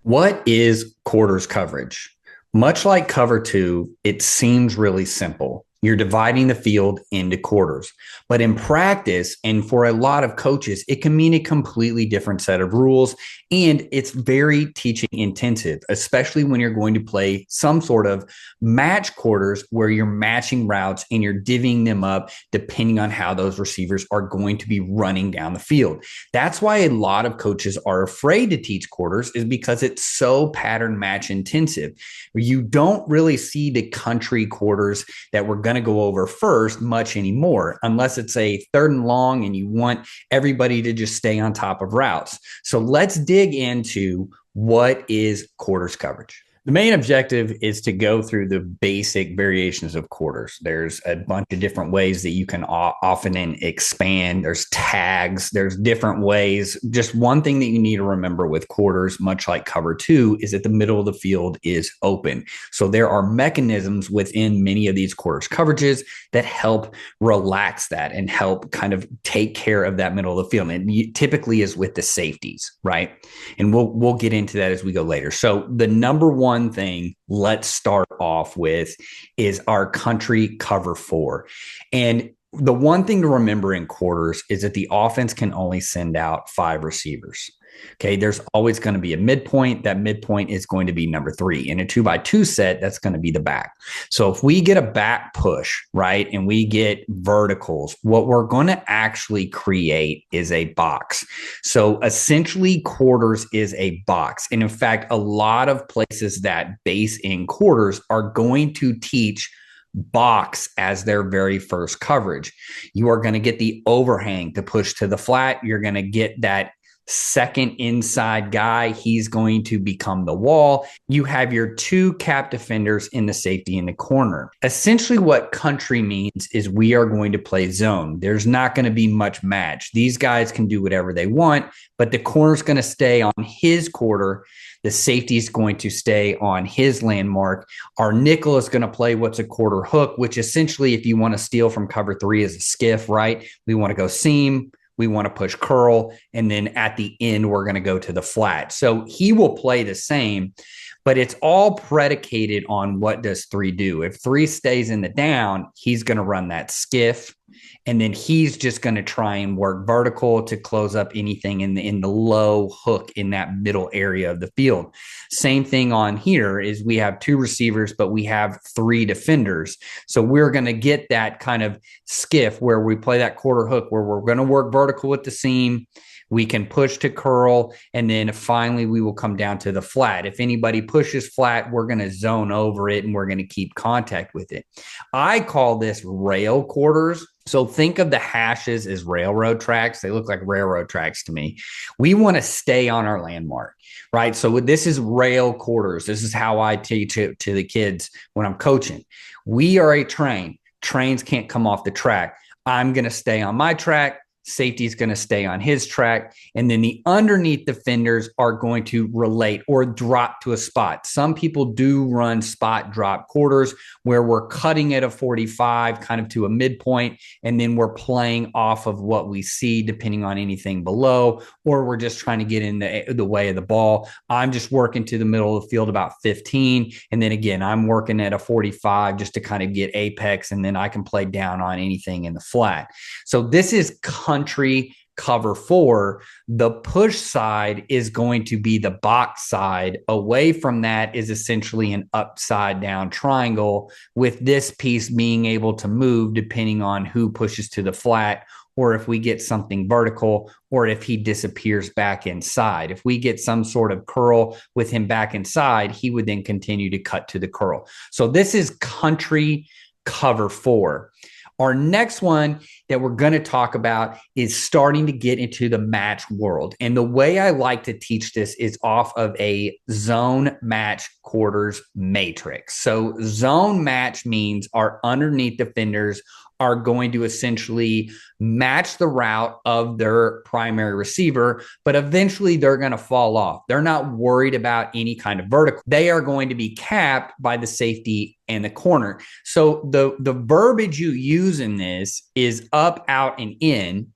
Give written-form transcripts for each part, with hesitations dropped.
What is quarters coverage? Much like cover two, it seems really simple. You're dividing the field into quarters. But in practice, and for a lot of coaches, it can mean a completely different set of rules. And it's very teaching intensive, especially when you're going to play some sort of match quarters where you're matching routes and you're divvying them up depending on how those receivers are going to be running down the field. That's why a lot of coaches are afraid to teach quarters, is because it's so pattern match intensive. You don't really see the country quarters that we're going to go over first much anymore, unless it's a third and long and you want everybody to just stay on top of routes. So let's dig into what is quarters coverage. The main objective is to go through the basic variations of quarters. There's a bunch of different ways that you can often expand. There's tags, there's different ways. Just one thing that you need to remember with quarters, much like cover two, is that the middle of the field is open. So there are mechanisms within many of these quarters coverages that help relax that and help kind of take care of that middle of the field. And it typically is with the safeties, right? And we'll get into that as we go later. So the number one thing let's start off with is our country cover four. And the one thing to remember in quarters is that the offense can only send out 5 receivers. Okay, there's always going to be a midpoint. That midpoint is going to be number 3. In a 2x2 set, that's going to be the back. So if we get a back push, right, and we get verticals, what we're going to actually create is a box. So essentially, quarters is a box. And in fact, a lot of places that base in quarters are going to teach box as their very first coverage. You are going to get the overhang to push to the flat. You're going to get that second inside guy. He's going to become the wall. You have your 2 cap defenders in the safety in the corner. Essentially, what country means is we are going to play zone. There's not going to be much match. These guys can do whatever they want, but the corner's going to stay on his quarter. The safety is going to stay on his landmark. Our nickel is going to play what's a quarter hook, which essentially, if you want to steal from cover 3, is a skiff, right? We want to go seam. We want to push curl. And then at the end, we're going to go to the flat. So he will play the same, but it's all predicated on what does 3 do. If 3 stays in the down, he's going to run that skiff. And then he's just going to try and work vertical to close up anything in the low hook in that middle area of the field. Same thing on here is we have 2 receivers, but we have 3 defenders. So we're going to get that kind of skiff where we play that quarter hook where we're going to work vertical with the seam. We can push to curl, and then finally we will come down to the flat. If anybody pushes flat, we're going to zone over it and we're going to keep contact with it. I call this rail quarters. So think of the hashes as railroad tracks. They look like railroad tracks to me. We want to stay on our landmark, right? So this is rail quarters. This is how I teach it to the kids when I'm coaching. We are a train. Trains can't come off the track. I'm going to stay on my track. Safety is going to stay on his track. And then the underneath defenders are going to relate or drop to a spot. Some people do run spot drop quarters where we're cutting at a 45 kind of to a midpoint, and then we're playing off of what we see depending on anything below, or we're just trying to get in the way of the ball. I'm just working to the middle of the field about 15. And then again, I'm working at a 45 just to kind of get apex, and then I can play down on anything in the flat. So this is country cover 4. The push side is going to be the box side. Away from that is essentially an upside down triangle, with this piece being able to move depending on who pushes to the flat, or if we get something vertical, or if he disappears back inside. If we get some sort of curl with him back inside, he would then continue to cut to the curl. So this is country cover 4. Our next one that we're going to talk about is starting to get into the match world. And the way I like to teach this is off of a zone match quarters matrix. So zone match means our underneath defenders are going to essentially match the route of their primary receiver, but eventually they're going to fall off. They're not worried about any kind of vertical. They are going to be capped by the safety and the corner. So the verbiage you use in this is up, out, and in,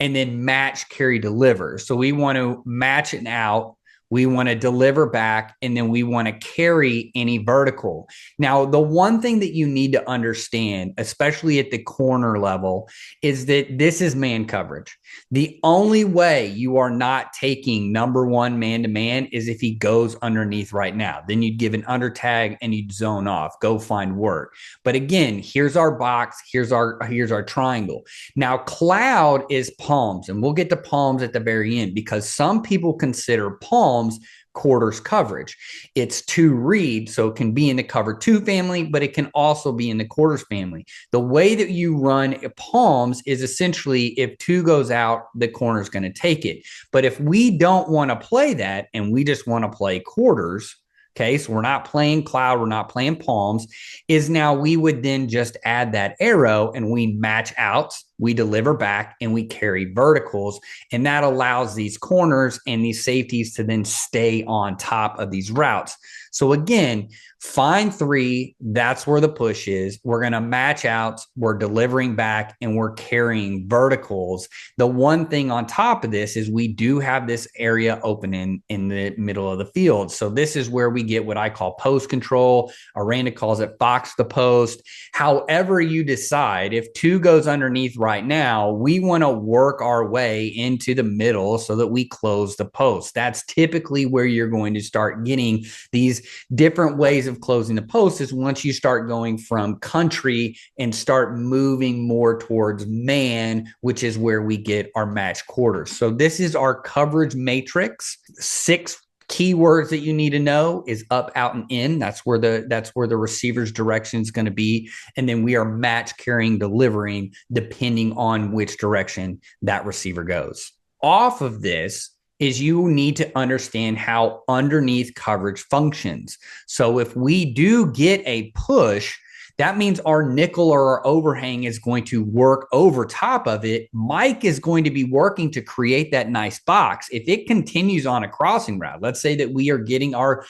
and then match, carry, deliver. So we want to match it out We want to deliver back, and then we want to carry any vertical. Now, the one thing that you need to understand, especially at the corner level, is that this is man coverage. The only way you are not taking number one man to man is if he goes underneath right now. Then you'd give an under tag and you'd zone off, go find work. But again, here's our box, here's our triangle. Now, cloud is palms, and we'll get to palms at the very end because some people consider palms quarters coverage. It's two read, so it can be in the cover two family, but it can also be in the quarters family. The way that you run palms is essentially if two goes out, the corner is going to take it. But if we don't want to play that and we just want to play quarters, okay, so we're not playing cloud, we're not playing palms, is now we would then just add that arrow and we match out, we deliver back, and we carry verticals. And that allows these corners and these safeties to then stay on top of these routes. So again, find three, that's where the push is. We're going to match out, we're delivering back, and we're carrying verticals. The one thing on top of this is we do have this area open in the middle of the field. So this is where we get what I call post control. Aranda calls it box the post. However you decide, if two goes underneath right now, we want to work our way into the middle so that we close the post. That's typically where you're going to start getting these different ways of closing the post is once you start going from country and start moving more towards man, which is where we get our match quarters. So this is our coverage matrix. 6 keywords that you need to know is up, out, and in. That's where the receiver's direction is going to be. And then we are match carrying, delivering, depending on which direction that receiver goes. Off of this is you need to understand how underneath coverage functions. So if we do get a push, that means our nickel or our overhang is going to work over top of it. Mike is going to be working to create that nice box. If it continues on a crossing route, let's say that we are getting our,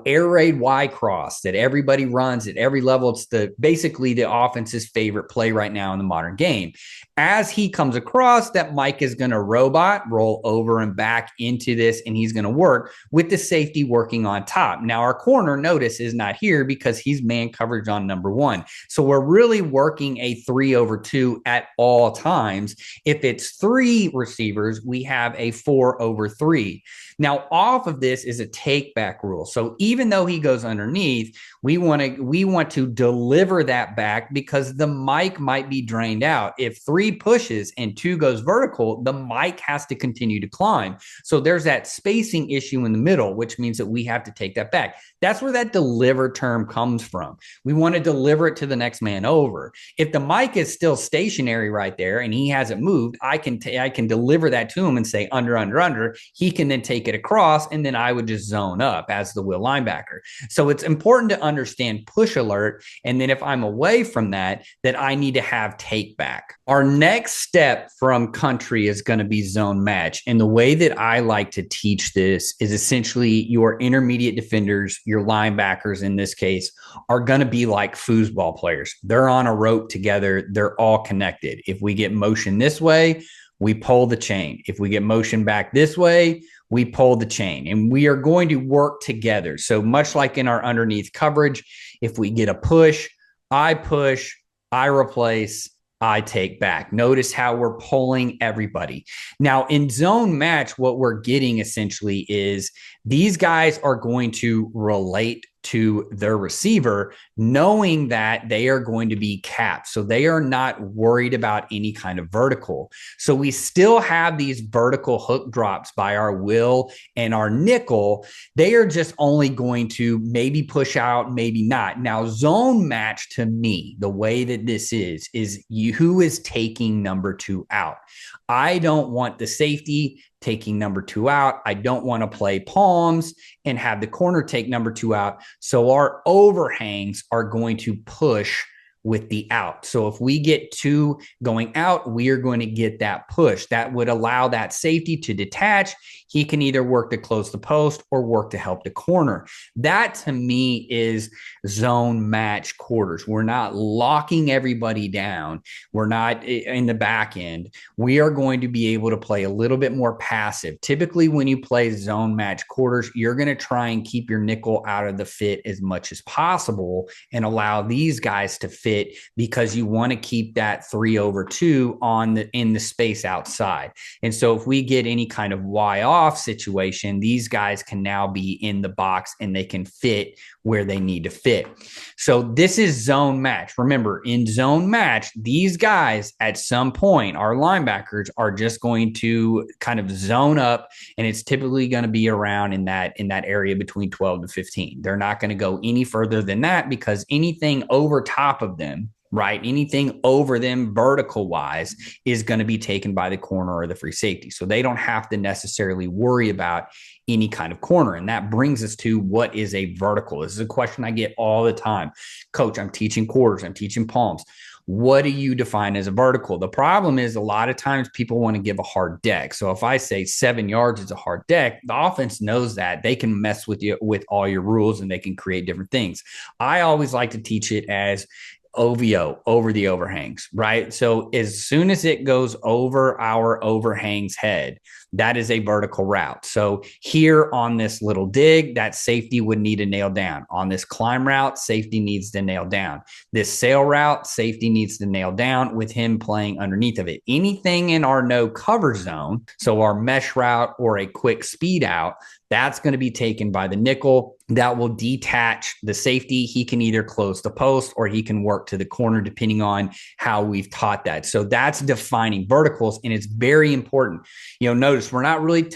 air raid Y cross that everybody runs at every level. It's basically the offense's favorite play right now in the modern game. As he comes across, that Mike is going to robot roll over and back into this, and he's going to work with the safety working on top. Now, our corner, notice, is not here because he's man coverage on number 1. So we're really working a 3/2 at all times. If it's 3 receivers, we have a 4/3. Now, off of this is a take back rule. So even though he goes underneath, we want to deliver that back because the mic might be drained out. If 3 pushes and 2 goes vertical, the mic has to continue to climb. So there's that spacing issue in the middle, which means that we have to take that back. That's where that deliver term comes from. We want to deliver it to the next man over. If the mic is still stationary right there and he hasn't moved, I can deliver that to him and say under, under, under. He can then take it across, and then I would just zone up as the will linebacker. So it's important to understand push alert. And then if I'm away from that I need to have take back. Our next step from country is going to be zone match. And the way that I like to teach this is essentially your intermediate defenders, your linebackers in this case, are going to be like foosball players. They're on a rope together. They're all connected. If we get motion this way, we pull the chain. If we get motion back this way, we pull the chain, and we are going to work together. So much like in our underneath coverage, if we get a push, I replace, I take back. Notice how we're pulling everybody. Now in zone match, what we're getting essentially is these guys are going to relate to their receiver, knowing that they are going to be capped. So they are not worried about any kind of vertical. So we still have these vertical hook drops by our will and our nickel. They are just only going to maybe push out, maybe not. Now, zone match to me, the way that this is who is taking number 2 out. I don't want the safety taking number 2 out. I don't want to play palms and have the corner take number 2 out. So our overhangs are going to push with the out. So if we get two going out, we are going to get that push. That would allow that safety to detach. He can either work to close the post or work to help the corner. That to me is zone match quarters. We're not locking everybody down. We're not in the back end. We are going to be able to play a little bit more passive. Typically, when you play zone match quarters, you're going to try and keep your nickel out of the fit as much as possible and allow these guys to fit because you want to keep that 3/2 in the space outside. And so if we get any kind of Y off situation, these guys can now be in the box and they can fit where they need to fit. So this is zone match. Remember, in zone match, these guys at some point, our linebackers are just going to kind of zone up, and it's typically going to be around in that area between 12 to 15. They're not going to go any further than that because anything over top of them, right? Anything over them vertical wise is going to be taken by the corner or the free safety. So they don't have to necessarily worry about any kind of corner. And that brings us to what is a vertical. This is a question I get all the time. Coach, I'm teaching quarters, I'm teaching palms. What do you define as a vertical? The problem is a lot of times people want to give a hard deck. So if I say 7 yards is a hard deck, the offense knows that. They can mess with you with all your rules and they can create different things. I always like to teach it as OVO, over the overhangs, right? So as soon as it goes over our overhangs head, that is a vertical route. So here on this little dig, that safety would need to nail down. On this climb route, safety needs to nail down. This sail route, safety needs to nail down with him playing underneath of it. Anything in our no cover zone, so our mesh route or a quick speed out, that's going to be taken by the nickel. That will detach the safety. He can either close the post or he can work to the corner depending on how we've taught that. So that's defining verticals, and it's very important. Notice we're not really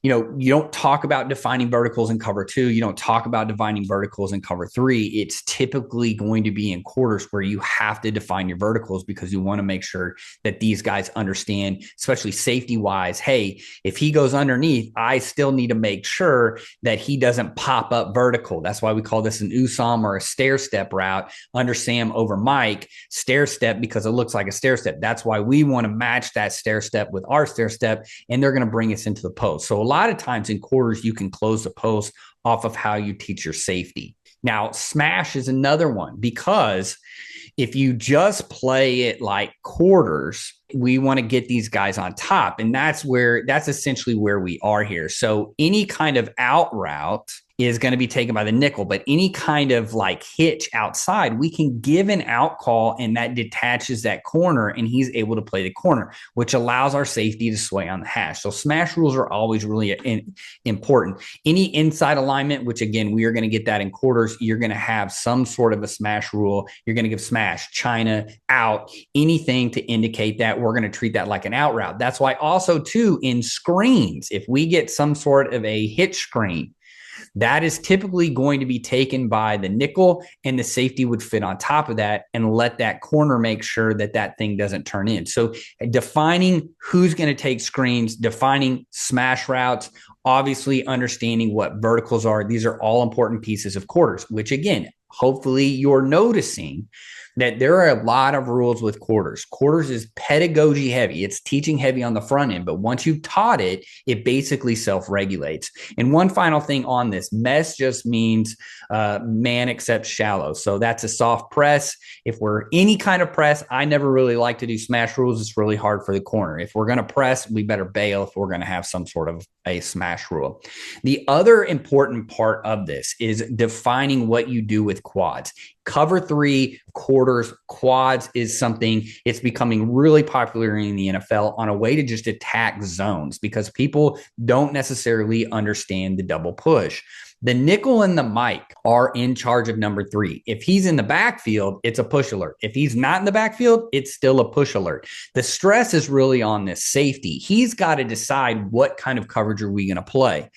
you don't talk about defining verticals in cover 2. You don't talk about defining verticals in cover 3. It's typically going to be in quarters where you have to define your verticals because you want to make sure that these guys understand, especially safety wise, hey, if he goes underneath, I still need to make sure that he doesn't pop up vertical. That's why we call this an USAM or a stair step route. Under Sam over Mike, stair step because it looks like a stair step. That's why we want to match that stair step with our stair step, and they're going to bring us into the post. So a lot of times in quarters, you can close the post off of how you teach your safety. Now, smash is another one because if you just play it like quarters, we want to get these guys on top. And that's essentially where we are here. So any kind of out route is going to be taken by the nickel, but any kind of like hitch outside, we can give an out call and that detaches that corner and he's able to play the corner, which allows our safety to sway on the hash. So smash rules are always really important. Any inside alignment, which again, we are going to get that in quarters, you're going to have some sort of a smash rule. You're going to give smash, China, out, anything to indicate that we're going to treat that like an out route. That's why also too in screens, if we get some sort of a hitch screen, that is typically going to be taken by the nickel, and the safety would fit on top of that and let that corner make sure that that thing doesn't turn in. So defining who's going to take screens, defining smash routes, obviously understanding what verticals are. These are all important pieces of quarters, which again, hopefully you're noticing that there are a lot of rules with quarters. Quarters is pedagogy heavy. It's teaching heavy on the front end, but once you've taught it, it basically self-regulates. And one final thing on this, mesh just means man accepts shallow. So that's a soft press. If we're any kind of press, I never really like to do smash rules. It's really hard for the corner. If we're going to press, we better bail if we're going to have some sort of a smash rule. The other important part of this is defining what you do with quads. Cover 3, quarters, quads is something, it's becoming really popular in the NFL on a way to just attack zones because people don't necessarily understand the double push. The nickel and the Mike are in charge of number 3. If he's in the backfield, it's a push alert. If he's not in the backfield, it's still a push alert. The stress is really on this safety. He's got to decide what kind of coverage are we going to play.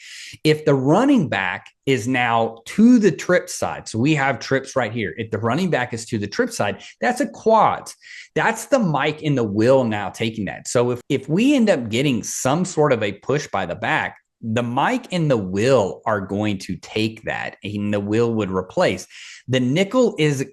If the running back is now to the trip side, so we have trips right here. If the running back is to the trip side, that's a quads. That's the Mike and the Will now taking that. So if we end up getting some sort of a push by the back, the Mike and the Will are going to take that, and the Will would replace. The nickel is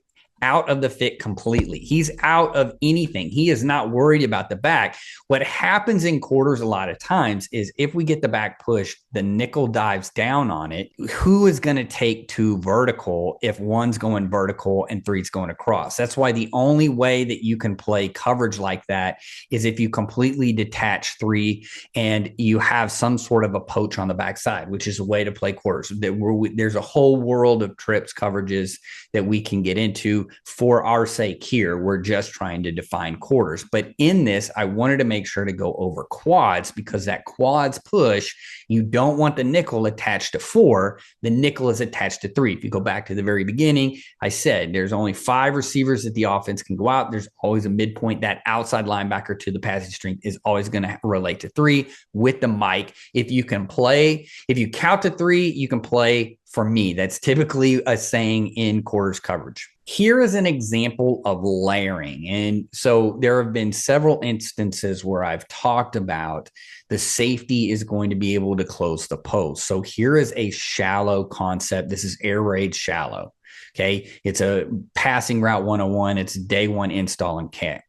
out of the fit completely. He's out of anything. He is not worried about the back. What happens in quarters a lot of times is if we get the back push, the nickel dives down on it. Who is going to take two vertical if one's going vertical and three's going across? That's why the only way that you can play coverage like that is if you completely detach three and you have some sort of a poach on the backside, which is a way to play quarters. There's a whole world of trips coverages that we can get into. For our sake here, we're just trying to define quarters. But in this, I wanted to make sure to go over quads because that quads push, you don't want the nickel attached to four. The nickel is attached to three. If you go back to the very beginning, I said there's only 5 receivers that the offense can go out. There's always a midpoint. That outside linebacker to the passing string is always going to relate to 3 with the mic. If you count to 3, you can play. For me, that's typically a saying in quarters coverage. Here is an example of layering. And so there have been several instances where I've talked about the safety is going to be able to close the post. So here is a shallow concept. This is air raid shallow. Okay. It's a passing route 101. It's day one install and kick.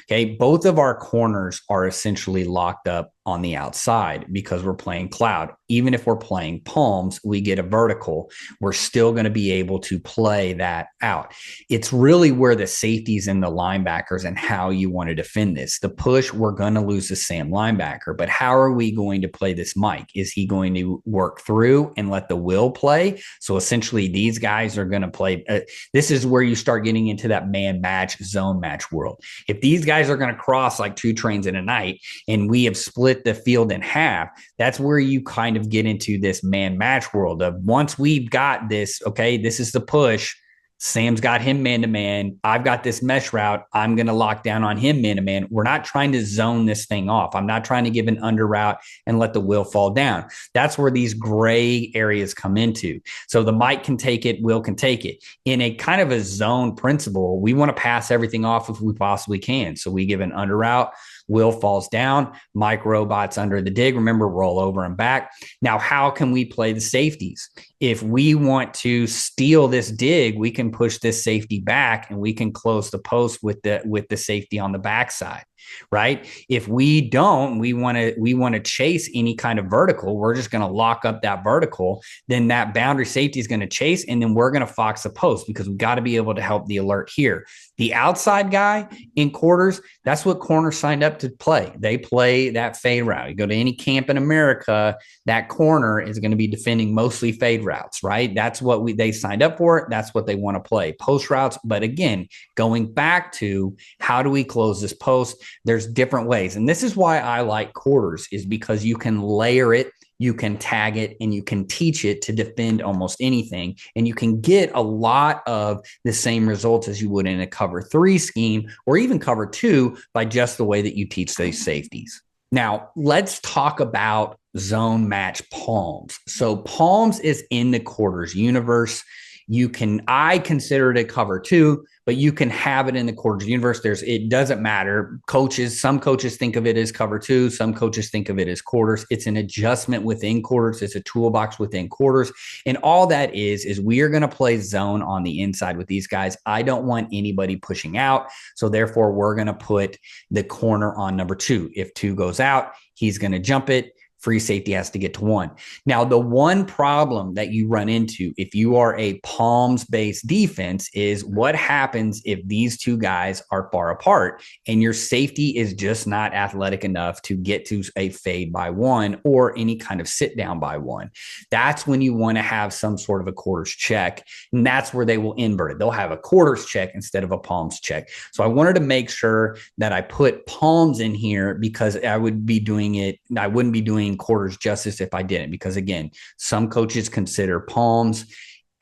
Okay. Both of our corners are essentially locked up on the outside because we're playing cloud. Even if we're playing palms, we get a vertical. We're still going to be able to play that out. It's really where the safeties and the linebackers and how you want to defend this. The push, we're going to lose the Sam linebacker, but how are we going to play this Mike? Is he going to work through and let the will play? So essentially these guys are going to play. This is where you start getting into that man match, zone match world. If these guys are going to cross like 2 trains in a night and we have split the field in half, that's where you kind of get into this man match world of once we've got this, okay, this is the push. Sam's got him man to man. I've got this mesh route. I'm going to lock down on him man to man. We're not trying to zone this thing off. I'm not trying to give an under route and let the will fall down. That's where these gray areas come into. So the Mike can take it, Will can take it. In a kind of a zone principle, we want to pass everything off if we possibly can. So we give an under route. Will falls down, Mike robots under the dig. Remember, roll over and back. Now, how can we play the safeties? If we want to steal this dig, we can push this safety back and we can close the post with the safety on the backside, right? If we don't, we want to chase any kind of vertical. We're just going to lock up that vertical. Then that boundary safety is going to chase, and then we're going to fox the post because we've got to be able to help the alert here. The outside guy in quarters, that's what corners signed up to play. They play that fade route. You go to any camp in America, that corner is going to be defending mostly fade routes, right? That's what they signed up for. That's what they want to play, post routes. But again, going back to how do we close this post? There's different ways. And this is why I like quarters, is because you can layer it, you can tag it, and you can teach it to defend almost anything. And you can get a lot of the same results as you would in a cover 3 scheme or even cover 2 by just the way that you teach these safeties. Now, let's talk about zone match palms. So palms is in the quarters universe. I consider it a cover 2, but you can have it in the quarters universe. It doesn't matter. Some coaches think of it as cover 2. Some coaches think of it as quarters. It's an adjustment within quarters. It's a toolbox within quarters. And all that is we are going to play zone on the inside with these guys. I don't want anybody pushing out. So therefore, we're going to put the corner on number 2. If 2 goes out, he's going to jump it. Free safety has to get to 1. Now, the one problem that you run into if you are a palms-based defense is what happens if these 2 guys are far apart and your safety is just not athletic enough to get to a fade by 1 or any kind of sit down by 1. That's when you want to have some sort of a quarters check, and that's where they will invert it. They'll have a quarters check instead of a palms check. So I wanted to make sure that I put palms in here because I wouldn't be doing quarters justice if I didn't, because again, some coaches consider palms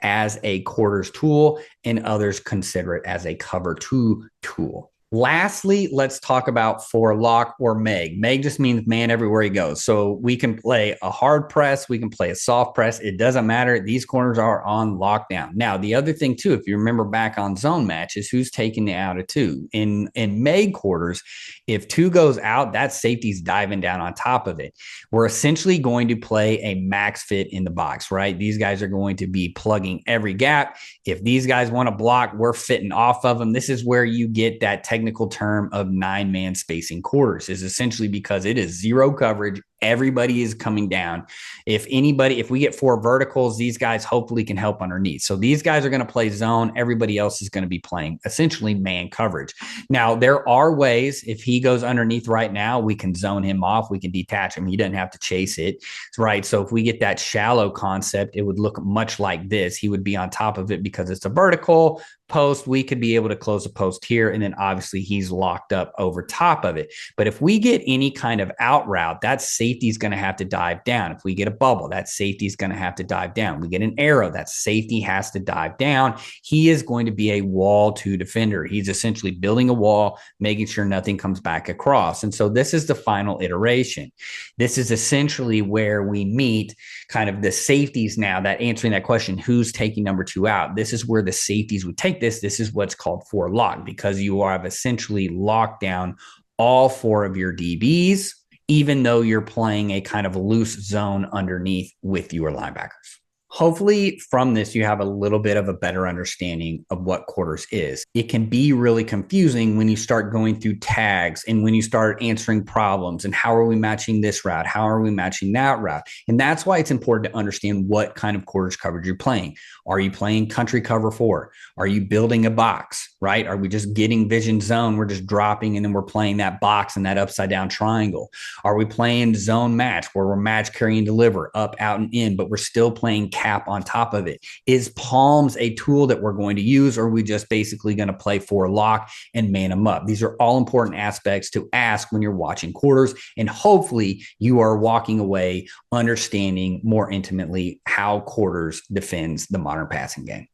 as a quarters tool and others consider it as a cover 2 tool. Lastly, let's talk about for lock or Meg. Meg just means man everywhere he goes. So we can play a hard press, we can play a soft press. It doesn't matter. These corners are on lockdown. Now, the other thing too, if you remember back on zone matches, who's taking the out of two? In Meg quarters, if two goes out, that safety's diving down on top of it. We're essentially going to play a max fit in the box, right? These guys are going to be plugging every gap. If these guys want to block, we're fitting off of them. This is where you get that technical term of 9-man spacing quarters, is essentially because it is zero coverage. Everybody is coming down. If we get 4 verticals, these guys hopefully can help underneath. So these guys are going to play zone. Everybody else is going to be playing essentially man coverage. Now, there are ways, if he goes underneath right now, we can zone him off. We can detach him. He doesn't have to chase it, right? So if we get that shallow concept, it would look much like this. He would be on top of it because it's a vertical post. We could be able to close a post here, and then obviously he's locked up over top of it. But if we get any kind of out route, that safety is going to have to dive down. If we get a bubble, that safety is going to have to dive down. We get an arrow, that safety has to dive down. He is going to be a wall to defender. He's essentially building a wall, making sure nothing comes back across. And so this is the final iteration. This is essentially where we meet kind of the safeties now, that answering that question, who's taking number 2 out? This is where the safeties would take this. This is what's called for lock, because you have essentially locked down all 4 of your DBs, even though you're playing a kind of loose zone underneath with your linebackers. Hopefully from this, you have a little bit of a better understanding of what quarters is. It can be really confusing when you start going through tags and when you start answering problems and how are we matching this route? How are we matching that route? And that's why it's important to understand what kind of quarters coverage you're playing. Are you playing country cover 4? Are you building a box, right? Are we just getting vision zone? We're just dropping and then we're playing that box and that upside down triangle. Are we playing zone match where we're match, carry, and deliver up, out, and in, but we're still playing cap on top of it? Is palms a tool that we're going to use, or are we just basically going to play for lock and man them up? These are all important aspects to ask when you're watching quarters, and hopefully you are walking away understanding more intimately how quarters defends the modern passing game.